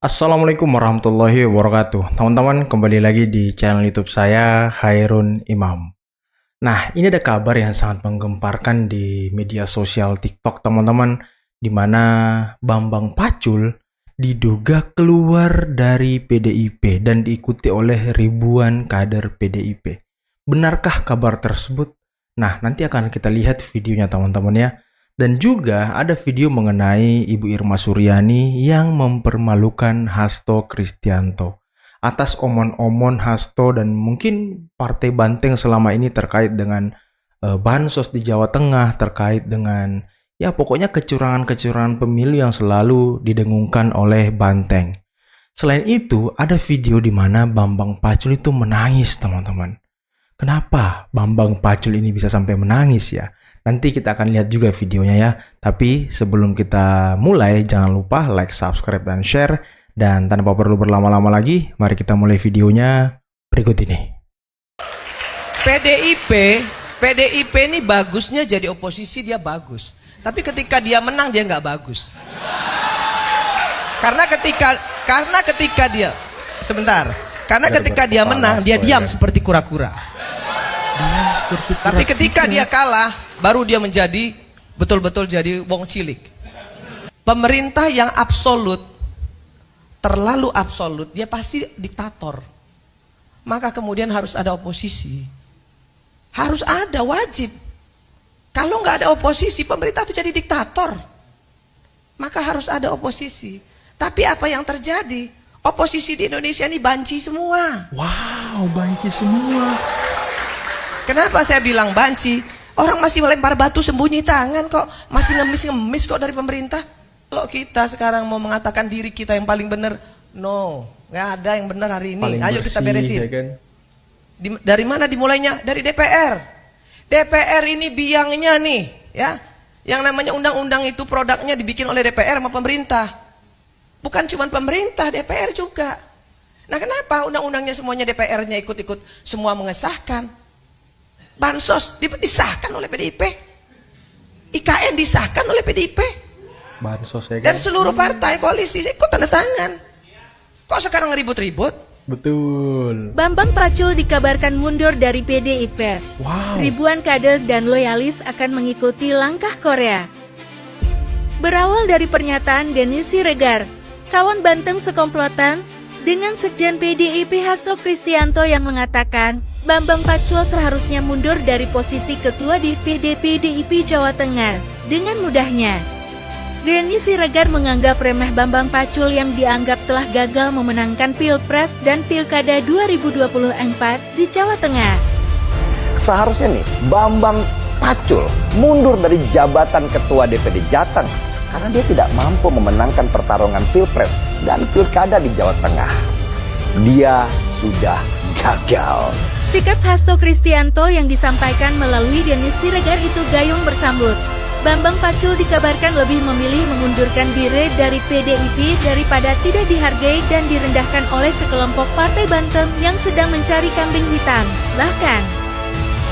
Assalamualaikum warahmatullahi wabarakatuh. Teman-teman, kembali lagi di channel YouTube saya, Khairun Imam. Nah, ini ada kabar yang sangat menggemparkan di media sosial TikTok, teman-teman, di mana Bambang Pacul diduga keluar dari PDIP dan diikuti oleh ribuan kader PDIP. Benarkah kabar tersebut? Nah, nanti akan kita lihat videonya, teman-teman ya. Dan juga ada video mengenai Ibu Irma Suryani yang mempermalukan Hasto Kristianto atas omon-omon Hasto dan mungkin Partai Banteng selama ini terkait dengan bansos di Jawa Tengah, terkait dengan ya pokoknya kecurangan-kecurangan pemilu yang selalu didengungkan oleh Banteng. Selain itu, ada video di mana Bambang Pacul itu menangis, teman-teman. Kenapa Bambang Pacul ini bisa sampai menangis ya? Nanti kita akan lihat juga videonya ya. Tapi sebelum kita mulai, jangan lupa like, subscribe, dan share. Dan tanpa perlu berlama-lama lagi, mari kita mulai videonya berikut ini. PDIP ini bagusnya jadi oposisi dia bagus. Tapi ketika dia menang dia nggak bagus. Karena ketika dia ketika dia menang dia diam seperti kura-kura. Tapi ketika dia kalah, baru dia menjadi betul-betul jadi wong cilik. Pemerintah yang absolut, terlalu absolut, dia pasti diktator. Maka kemudian harus ada oposisi. Harus ada, wajib. Kalau nggak ada oposisi, pemerintah itu jadi diktator. Maka harus ada oposisi. Tapi apa yang terjadi? Oposisi di Indonesia ini banci semua. Wow, banci semua. Kenapa saya bilang banci? Orang masih melempar batu sembunyi tangan kok. Masih ngemis-ngemis kok dari pemerintah. Kalau kita sekarang mau mengatakan diri kita yang paling benar, no, nggak ada yang benar hari ini. Paling Ayo bersih, kita beresin ya kan? Dari mana dimulainya? Dari DPR. DPR ini biangnya nih ya. Yang namanya undang-undang itu produknya dibikin oleh DPR sama pemerintah. Bukan cuma pemerintah, DPR juga. Nah kenapa undang-undangnya semuanya DPR-nya ikut-ikut semua mengesahkan? Bansos disahkan oleh PDIP, IKN disahkan oleh PDIP, Bansos ya kan? dan seluruh partai koalisi ikut tanda tangan. Kok sekarang ribut-ribut? Betul. Bambang Pacul dikabarkan mundur dari PDIP. Wow. Ribuan kader dan loyalis akan mengikuti langkah Korea. Berawal dari pernyataan Denny Siregar, kawan Banteng sekomplotan, dengan Sekjen PDIP Hasto Kristianto yang mengatakan, Bambang Pacul seharusnya mundur dari posisi Ketua DPD PDIP Jawa Tengah. Dengan mudahnya, Denny Siregar menganggap remeh Bambang Pacul yang dianggap telah gagal memenangkan Pilpres dan Pilkada 2024 di Jawa Tengah. Seharusnya nih, Bambang Pacul mundur dari jabatan Ketua DPD Jateng karena dia tidak mampu memenangkan pertarungan Pilpres dan Pilkada di Jawa Tengah. Dia sudah gagal. Sikap Hasto Kristianto yang disampaikan melalui Denny Siregar itu gayung bersambut. Bambang Pacul dikabarkan lebih memilih mengundurkan diri dari PDIP daripada tidak dihargai dan direndahkan oleh sekelompok partai Banteng yang sedang mencari kambing hitam. Bahkan,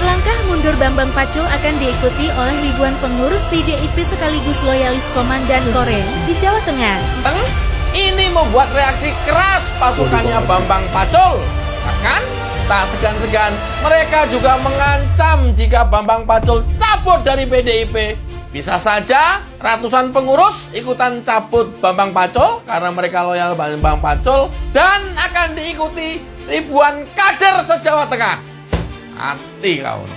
langkah mundur Bambang Pacul akan diikuti oleh ribuan pengurus PDIP sekaligus loyalis Komandan Korem di Jawa Tengah. Ini membuat reaksi keras pasukannya Bambang Pacul. Bahkan tak segan-segan mereka juga mengancam jika Bambang Pacul cabut dari PDIP. Bisa saja ratusan pengurus ikutan cabut Bambang Pacul karena mereka loyal Bambang Pacul dan akan diikuti ribuan kader se-Jawa Tengah. Hati kau.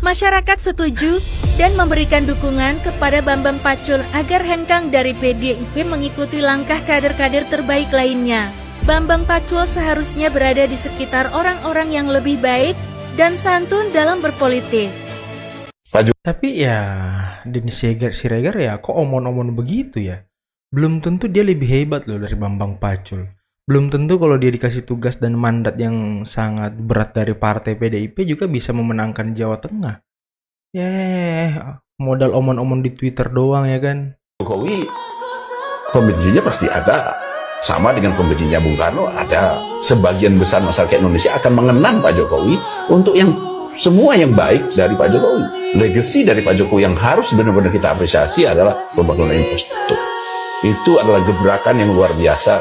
Masyarakat setuju dan memberikan dukungan kepada Bambang Pacul agar hengkang dari PDIP mengikuti langkah kader-kader terbaik lainnya. Bambang Pacul seharusnya berada di sekitar orang-orang yang lebih baik dan santun dalam berpolitik. Tapi ya, Denny Siregar ya kok omon-omon begitu ya? Belum tentu dia lebih hebat loh dari Bambang Pacul. Belum tentu kalau dia dikasih tugas dan mandat yang sangat berat dari partai PDIP juga bisa memenangkan Jawa Tengah. Modal omon-omon di Twitter doang ya kan? Jokowi pembencinya pasti ada, sama dengan pembencinya Bung Karno ada. Sebagian besar masyarakat Indonesia akan mengenang Pak Jokowi untuk yang semua yang baik dari Pak Jokowi. Legacy dari Pak Jokowi yang harus benar-benar kita apresiasi adalah pembangunan infrastruktur. Itu adalah gebrakan yang luar biasa.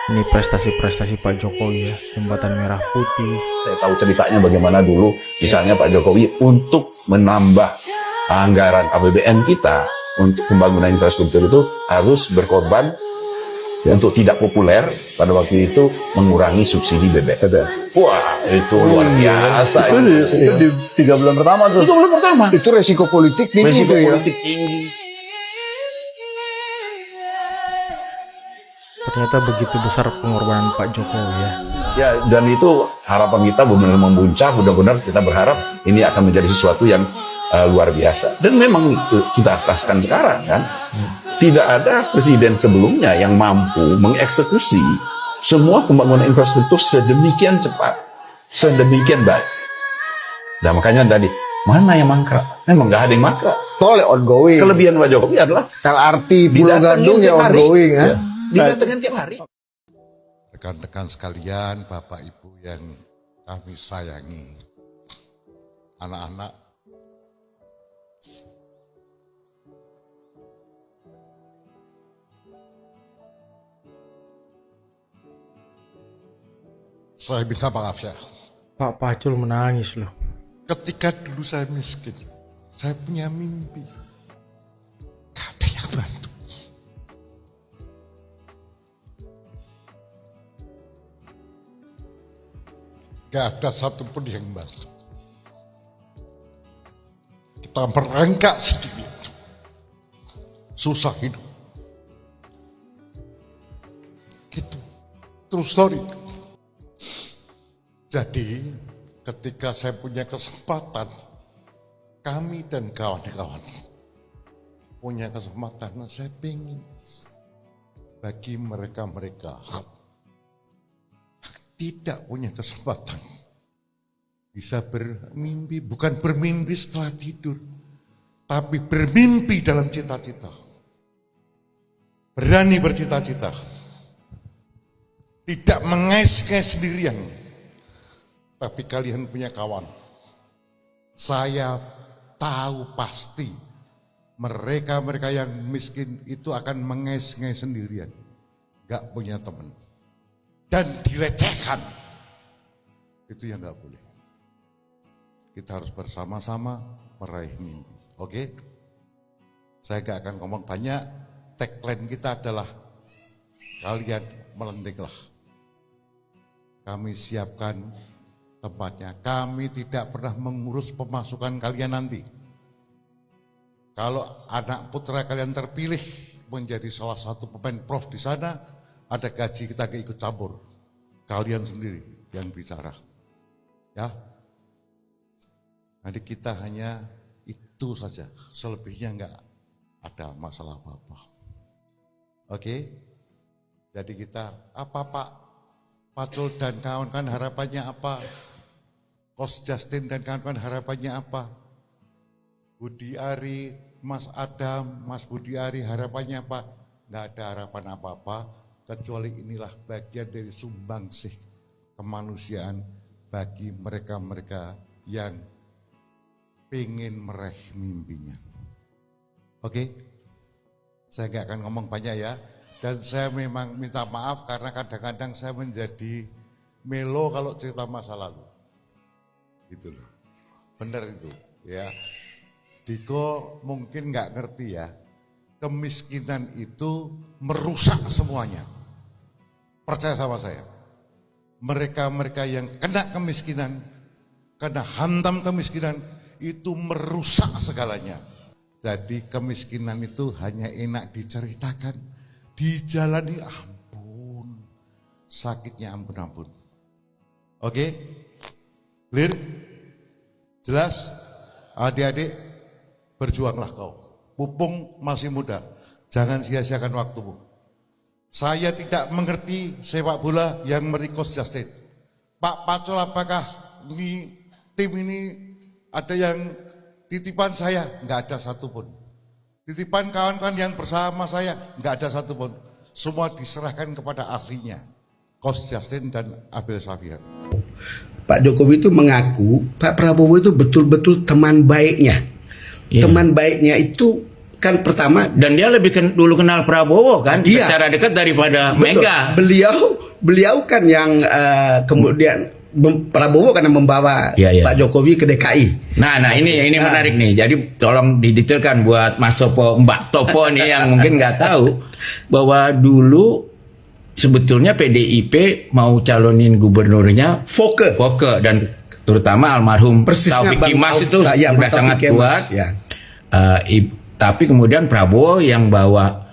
Ini prestasi-prestasi Pak Jokowi ya, jembatan merah putih. Saya tahu ceritanya bagaimana dulu, misalnya Pak Jokowi untuk menambah anggaran APBN kita untuk pembangunan infrastruktur itu harus berkorban untuk tidak populer pada waktu itu mengurangi subsidi BBM. Wah, itu luar biasa. Itu di 3 bulan pertama tuh. 3 bulan pertama. Itu resiko politik tinggi Risiko itu ya. politik tinggi. Ternyata begitu besar pengorbanan Pak Jokowi ya. Ya, dan itu harapan kita benar-benar membuncah. Benar-benar kita berharap ini akan menjadi sesuatu yang luar biasa. Dan memang kita rasakan sekarang kan, tidak ada presiden sebelumnya yang mampu mengeksekusi semua pembangunan infrastruktur sedemikian cepat, sedemikian baik. Nah makanya tadi, mana yang mangkrak? Memang nggak ada yang mangkrak. Tol ya ongoing. Kelebihan Pak Jokowi adalah LRT Pulau Gadung ya tiap hari. ongoing ya. Didatengin tiap hari. Rekan-rekan sekalian, Bapak Ibu yang kami sayangi, anak-anak, saya minta maaf ya. Pak Pacul menangis loh. Ketika dulu saya miskin, saya punya mimpi. Gak ada yang bantu. Gak ada satupun yang bantu. Kita merengkak sendiri. Susah hidup. Gitu. True story. Jadi ketika saya punya kesempatan, kami dan kawan-kawan punya kesempatan, saya ingin bagi mereka-mereka tidak punya kesempatan bisa bermimpi, bukan bermimpi setelah tidur, tapi bermimpi dalam cita-cita. Berani bercita-cita. Tidak mengais-ngais sendirian. Tapi kalian punya kawan. Saya tahu pasti mereka-mereka yang miskin itu akan mengais-ngais sendirian. Gak punya teman. Dan dilecehkan. Itu yang gak boleh. Kita harus bersama-sama meraih mimpi. Oke? Saya gak akan ngomong banyak. Tagline kita adalah kalian melentinglah. Kami siapkan tempatnya. Kami tidak pernah mengurus pemasukan kalian nanti. Kalau anak putra kalian terpilih menjadi salah satu pemain prof di sana, ada gaji kita gak ikut campur. Kalian sendiri yang bicara. Ya. Nanti kita hanya itu saja. Selebihnya enggak ada masalah apa-apa. Oke? Jadi kita, apa Pak Pacul dan kawan-kawan harapannya apa? Coach Justin dan kawan-kawan harapannya apa? Budi Ari, Mas Adam, Mas Budi Ari harapannya apa? Nggak ada harapan apa-apa, kecuali inilah bagian dari sumbangsih kemanusiaan bagi mereka-mereka yang ingin meraih mimpinya. Oke? Saya nggak akan ngomong banyak ya. Dan saya memang minta maaf karena kadang-kadang saya menjadi melo kalau cerita masa lalu. Gitu loh. Benar itu ya. Diko mungkin nggak ngerti ya. Kemiskinan itu merusak semuanya. Percaya sama saya. Mereka-mereka yang kena kemiskinan, kena hantam kemiskinan, itu merusak segalanya. Jadi kemiskinan itu hanya enak diceritakan. Dijalani ampun, sakitnya ampun-ampun. Oke? Clear? Jelas? Adik-adik, berjuanglah kau. Pupung masih muda, jangan sia-siakan waktumu. Saya tidak mengerti sepak bola yang merequest Justin. Pak Pacul, apakah ini tim ini ada yang titipan saya? Enggak ada satupun. Titipan kawan-kawan yang bersama saya, enggak ada satupun. Semua diserahkan kepada ahlinya, Coach Justin dan Abel Xavier. Pak Jokowi itu mengaku Pak Prabowo itu betul-betul teman baiknya. Teman baiknya itu kan pertama, dan dia lebih dulu kenal Prabowo kan Iya. secara dekat daripada betul, Mega. beliau kan yang kemudian Prabowo karena membawa Iya. Pak Jokowi ke DKI. Nah ini menarik nih. Jadi tolong didetailkan buat Mas Topo, Mbak Topo nih yang mungkin nggak tahu bahwa dulu sebetulnya PDIP mau calonin gubernurnya Foke dan terutama almarhum Persisnya Taufik Bang Kimas Taufik, itu ya, sudah Bang Taufik sangat Kimas, kuat. ya. Tapi kemudian Prabowo yang bawa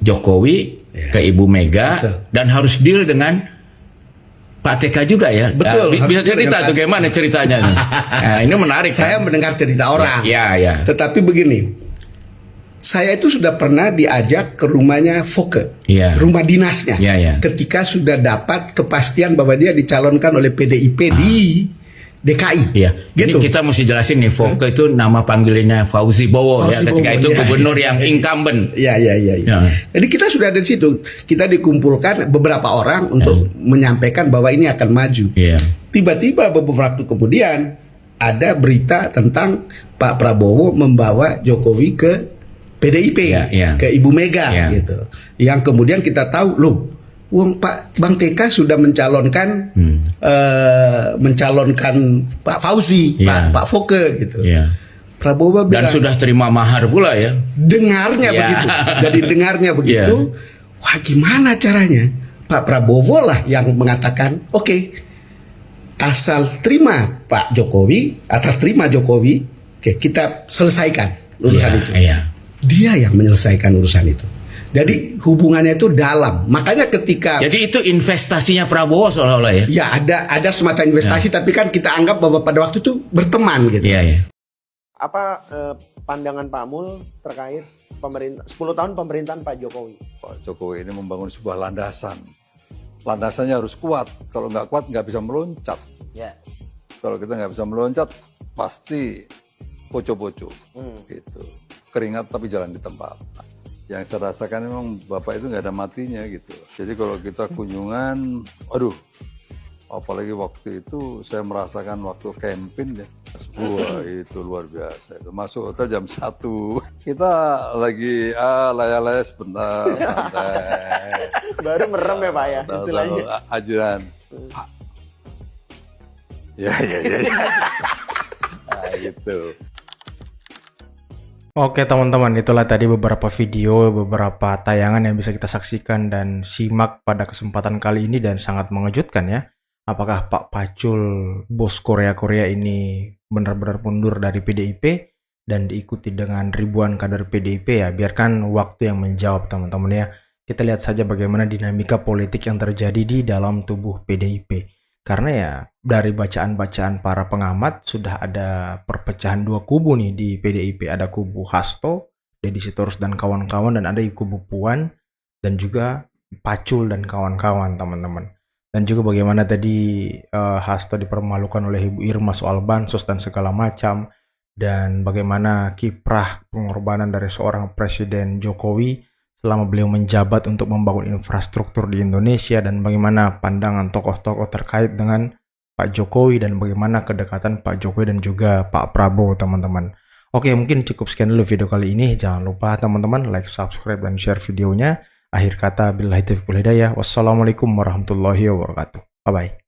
Jokowi ke Ibu Mega. Betul. Dan harus deal dengan Pak TK juga ya. Betul, Bisa harus cerita dengan tuh gimana ceritanya nih. Nah, ini menarik. Saya mendengar cerita orang. Ya. Tetapi begini, saya itu sudah pernah diajak ke rumahnya Foke, Iya. rumah dinasnya. Iya. Ketika sudah dapat kepastian bahwa dia dicalonkan oleh PDIP di DKI. Iya. Gitu. Ini kita mesti jelasin nih, Foke itu nama panggilannya Fauzi Bowo ya. Fauzi Ketika Bowo, itu iya. gubernur yang incumbent. Iya. Ya. Jadi kita sudah ada di situ. Kita dikumpulkan beberapa orang untuk menyampaikan bahwa ini akan maju. Iya. Tiba-tiba beberapa waktu kemudian ada berita tentang Pak Prabowo membawa Jokowi ke PDIP, Iya. ke Ibu Mega Iya. gitu. Yang kemudian kita tahu, loh, Bang TK sudah mencalonkan Pak Fauzi, Iya. Pak Foke gitu. Iya. Prabowo Dan bilang, sudah terima mahar pula ya. dengarnya Iya. begitu. Jadi dengarnya begitu. Wah, gimana caranya? Pak Prabowo lah yang mengatakan, oke, asal terima Pak Jokowi, asal terima Jokowi, oke, kita selesaikan urusan itu. Iya. Dia yang menyelesaikan urusan itu. Jadi hubungannya itu dalam. Makanya ketika Jadi itu investasinya Prabowo seolah-olah ya. ya ada semacam investasi, tapi kan kita anggap bahwa pada waktu itu berteman gitu. Iya. Apa pandangan Pak Mul terkait 10 tahun pemerintahan Pak Jokowi? Pak Jokowi ini membangun sebuah landasan. Landasannya harus kuat. Kalau nggak kuat nggak bisa meloncat. Ya. Kalau kita nggak bisa meloncat, pasti poco-poco. Gitu. Keringat tapi jalan di tempat. Yang saya rasakan memang Bapak itu nggak ada matinya gitu. Jadi kalau kita kunjungan, aduh, apalagi waktu itu saya merasakan waktu camping ya. Wah, itu luar biasa. Itu masuk hotel jam 1. Kita lagi laya-laya sebentar, santai. Baru merem ya Pak ya, istilahnya. Ajudan. Pak. Ya. Nah, gitu. Oke teman-teman, itulah tadi beberapa video, beberapa tayangan yang bisa kita saksikan dan simak pada kesempatan kali ini dan sangat mengejutkan ya. Apakah Pak Pacul, bos Korea-Korea ini benar-benar mundur dari PDIP dan diikuti dengan ribuan kader PDIP ya? Biarkan waktu yang menjawab teman-teman ya. Kita lihat saja bagaimana dinamika politik yang terjadi di dalam tubuh PDIP. Karena ya dari bacaan-bacaan para pengamat sudah ada perpecahan dua kubu nih di PDIP. Ada kubu Hasto, Deddy Sitorus dan kawan-kawan, dan ada kubu Puan dan juga Pacul dan kawan-kawan teman-teman. Dan juga bagaimana tadi Hasto dipermalukan oleh Ibu Irma soal bansos dan segala macam. Dan bagaimana kiprah pengorbanan dari seorang Presiden Jokowi selama beliau menjabat untuk membangun infrastruktur di Indonesia, dan bagaimana pandangan tokoh-tokoh terkait dengan Pak Jokowi dan bagaimana kedekatan Pak Jokowi dan juga Pak Prabowo teman-teman. Oke, mungkin cukup sekian dulu video kali ini. Jangan lupa teman-teman like, subscribe, dan share videonya. Akhir kata, billahi taufiq wal hidayah. Wassalamualaikum warahmatullahi wabarakatuh. Bye-bye.